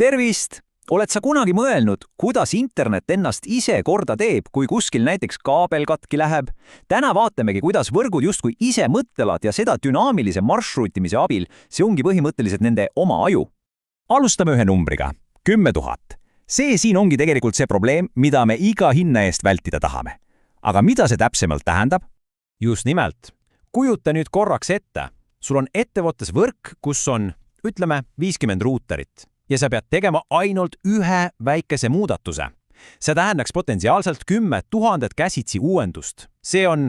Tervist! Oled sa kunagi mõelnud, kuidas internet ennast ise korda teeb, kui kuskil näiteks kaabel katki läheb? Täna vaatamegi, kuidas võrgud justkui ise mõtlevad ja seda dünaamilise marsruutimise abil, see ongi põhimõtteliselt nende oma aju. Alustame ühe numbriga. 10 000. See siin ongi tegelikult see probleem, mida me iga hinna eest vältida tahame. Aga mida see täpsemalt tähendab? Just nimelt. Kujuta nüüd korraks ette. Sul on ettevõttes võrk, kus on, ütleme, 50 ruuterit. Ja sa pead tegema ainult ühe väikese muudatuse. See tähendaks potentsiaalselt 10 000 käsitsi uuendust. See on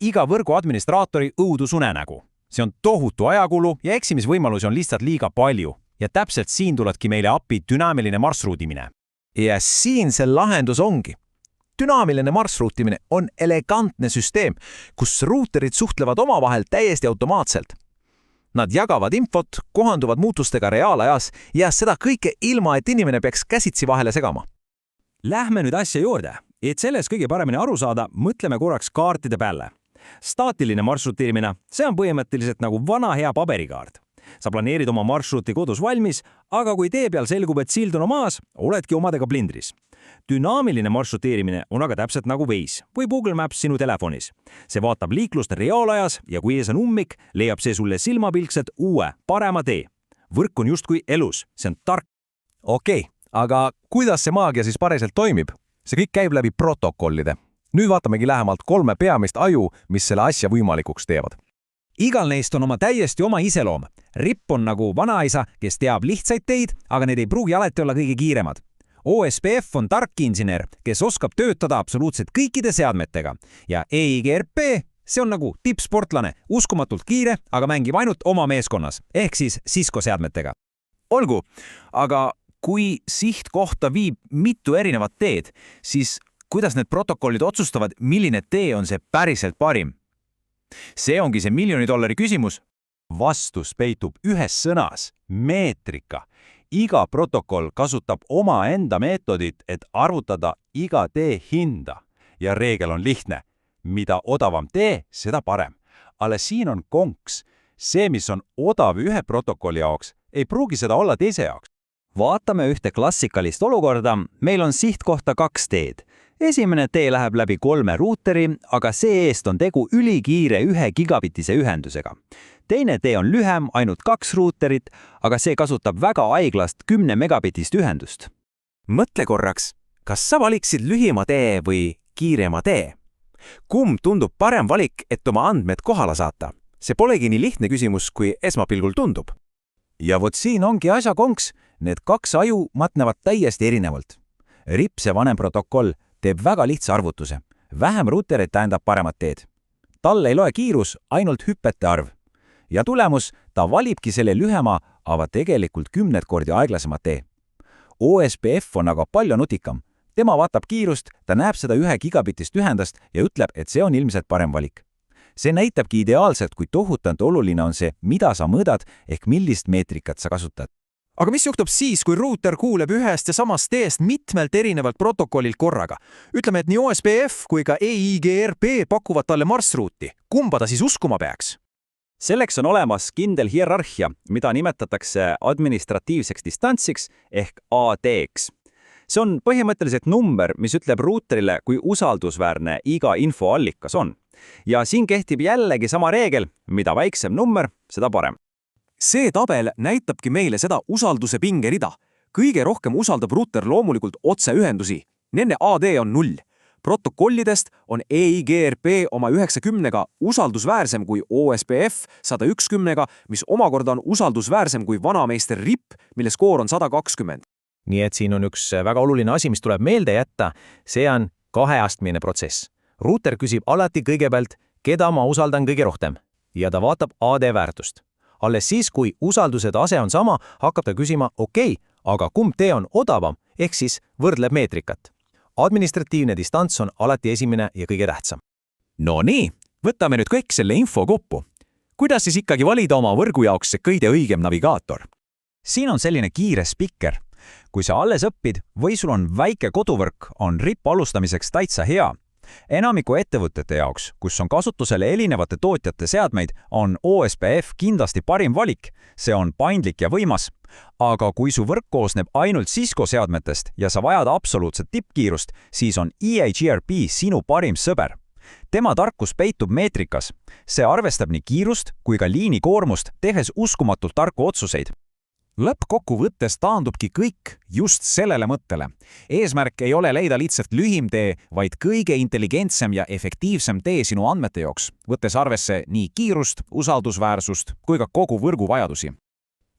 iga võrgu administraatori õudusunenägu. See on tohutu ajakulu ja eksimisvõimalusi on lihtsalt liiga palju. Ja täpselt siin tuledki meile appi dünaamiline marsruutimine. Ja siin see lahendus ongi. Dünaamiline marsruutimine on elegantne süsteem, kus ruuterid suhtlevad omavahel täiesti automaatselt. Nad jagavad infot, kohanduvad muutustega reaalajas ja seda kõike ilma, et inimene peaks käsitsi vahele segama. Lähme nüüd asja juurde. Et selles kõige paremini aru saada, mõtleme korraks kaartide peale. Staatiline marsruutimine, see on põhimõtteliselt nagu vana hea paberikaart. Sa planeerid oma marsruuti kodus valmis, aga kui tee peal selgub, et sild on maas, oledki omadega plindris. Dünaamiline marsruteerimine on aga täpselt nagu Waze või Google Maps sinu telefonis. See vaatab liiklust reaalajas ja kui ees on ummik, leiab see sulle silmapilkselt uue, parema tee. Võrk on justkui elus, see on tark. Okei, aga kuidas see maagia siis päriselt toimib? See kõik käib läbi protokollide. Nüüd vaatamegi lähemalt 3 peamist aju, mis selle asja võimalikuks teevad. Igal neist on oma täiesti oma iseloom. Ripp on nagu vanaisa, kes teab lihtsaid teid, aga need ei pruugi alati olla kõige kiiremad. OSPF on tarkinsener, kes oskab töötada absoluutselt kõikide seadmetega. Ja EIGRP, see on nagu tippsportlane, uskumatult kiire, aga mängib ainult oma meeskonnas, ehk siis Cisco seadmetega. Olgu, aga kui sihtkohta viib mitu erinevat teed, siis kuidas need protokollid otsustavad, milline tee on see päriselt parim? See ongi see $1 miljoni küsimus. Vastus peitub ühes sõnas, meetrika. Iga protokoll kasutab omaenda meetodit, et arvutada iga tee hinda. Ja reegel on lihtne. Mida odavam tee, seda parem. Alles siin on konks. See, mis on odav ühe protokolli jaoks, ei pruugi seda olla teise jaoks. Vaatame ühte klassikalist olukorda. Meil on sihtkohta 2 teed. Esimene tee läheb läbi 3 ruuteri, aga see eest on tegu ülikiire 1 gigabitise ühendusega. Teine tee on lühem, ainult 2 ruuterit, aga see kasutab väga aiglast 10 megabitist ühendust. Mõtle korraks, kas sa valiksid lühima tee või kiirema tee? Kumb tundub parem valik, et oma andmed kohale saata? See polegi nii lihtne küsimus, kui esmapilgul tundub. Ja vot siin ongi asja konks, need 2 aju matnevad täiesti erinevalt. Ripse vanem protokoll teeb väga lihtsa arvutuse. Vähem ruutereid tähendab paremat teed. Tal ei loe kiirus, ainult hüppete arv. Ja tulemus, ta valibki selle lühema, aga tegelikult 10 kordi aeglasema tee. OSPF on aga palju nutikam. Tema vaatab kiirust, ta näeb seda 1 gigabitist ühendast ja ütleb, et see on ilmselt parem valik. See näitabki ideaalselt, kui tohutant oluline on see, mida sa mõõdad ehk millist meetrikat sa kasutad. Aga mis juhtub siis, kui ruuter kuuleb ühest ja samast teest mitmelt erinevalt protokollilt korraga? Ütleme, et nii OSPF kui ka EIGRP pakuvad talle marsruuti. Kumba ta siis uskuma peaks? Selleks on olemas kindel hierarhia, mida nimetatakse administratiivseks distantsiks ehk AD-ks. See on põhimõtteliselt number, mis ütleb ruuterile, kui usaldusväärne iga infoallikas on. Ja siin kehtib jällegi sama reegel, mida väiksem number, seda parem. See tabel näitabki meile seda usalduse pingerida. Kõige rohkem usaldab ruuter loomulikult otseühendusi. Nende AD on 0. Protokollidest on EIGRP oma 90-ga usaldusväärsem kui OSPF 110-ga, mis omakorda on usaldusväärsem kui vanameister RIP, mille skoor on 120. Nii et siin on üks väga oluline asi, mis tuleb meelde jätta. See on 2-astmine protsess. Ruuter küsib alati kõigepealt, keda ma usaldan kõige rohkem. Ja ta vaatab AD väärtust. Alles siis, kui usalduse tase on sama, hakkab ta küsima, aga kumb tee on odavam, ehk siis võrdleb meetrikat. Administratiivne distants on alati esimene ja kõige tähtsam. No nii, võtame nüüd kõik selle info kokku. Kuidas siis ikkagi valida oma võrgu jaoks see kõige õigem navigaator? Siin on selline kiire spikker. Kui sa alles õppid või sul on väike koduvõrk, on RIP alustamiseks täitsa hea. enamiku ettevõtete jaoks, kus on kasutusel erinevate tootjate seadmeid, on OSPF kindlasti parim valik. See on paindlik ja võimas. Aga kui su võrk koosneb ainult Cisco seadmetest ja sa vajad absoluutset tippkiirust, siis on EIGRP sinu parim sõber. Tema tarkus peitub meetrikas. See arvestab nii kiirust kui ka liini koormust, tehes uskumatult tarku otsuseid. Lõppkokkuvõttes taandubki kõik just sellele mõttele. Eesmärk ei ole leida lihtsalt lühim tee, vaid kõige intelligentsem ja efektiivsem tee sinu andmete jooks, võttes arvesse nii kiirust, usaldusväärsust kui ka kogu võrgu vajadusi.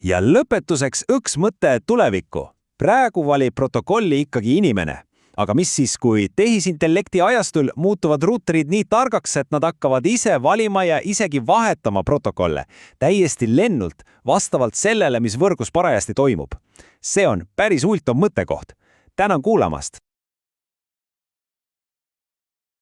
Ja lõpetuseks üks mõte tulevikku. Praegu valib protokolli ikkagi inimene. Aga mis siis, kui tehisintellekti ajastul muutuvad ruuterid nii targaks, et nad hakkavad ise valima ja isegi vahetama protokolle täiesti lennult vastavalt sellele, mis võrgus parajasti toimub? See on päris huvitav mõttekoht. Tänan kuulamast!